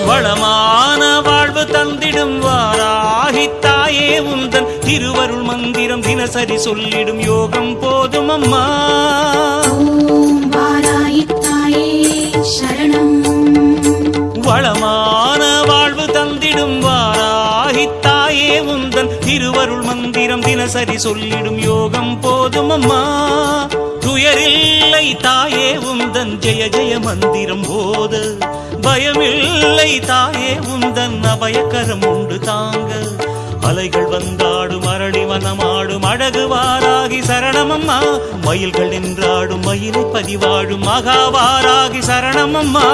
வளமான வாழ்வு தந்திடும் வாராகித்தாயே உந்தன் திருவருள் மந்திரம் தினசரி சொல்லிடும் யோகம் போதும் அம்மா. வாராகித்தாயே சரணம். வளமான வாழ்வு தந்திடும் வாராகித்தாயே உந்தன் திருவருள் மந்திரம் தினசரி சொல்லிடும் யோகம் போதும் அம்மா. துயரில்லை தாயே உந்தன் ஜெய ஜெய மந்திரம் போத, பயமில்லை தாயே உந்தன் அபயக்கரம் உண்டு தாங்க. அலைகள் வந்தாடும் அரளி வனமாடும் அழகு வாராகி சரணமம்மா. மயில்கள் நின்றாடும் மயிலை பதிவாடும் மகாவாராகி சரணமம்மா.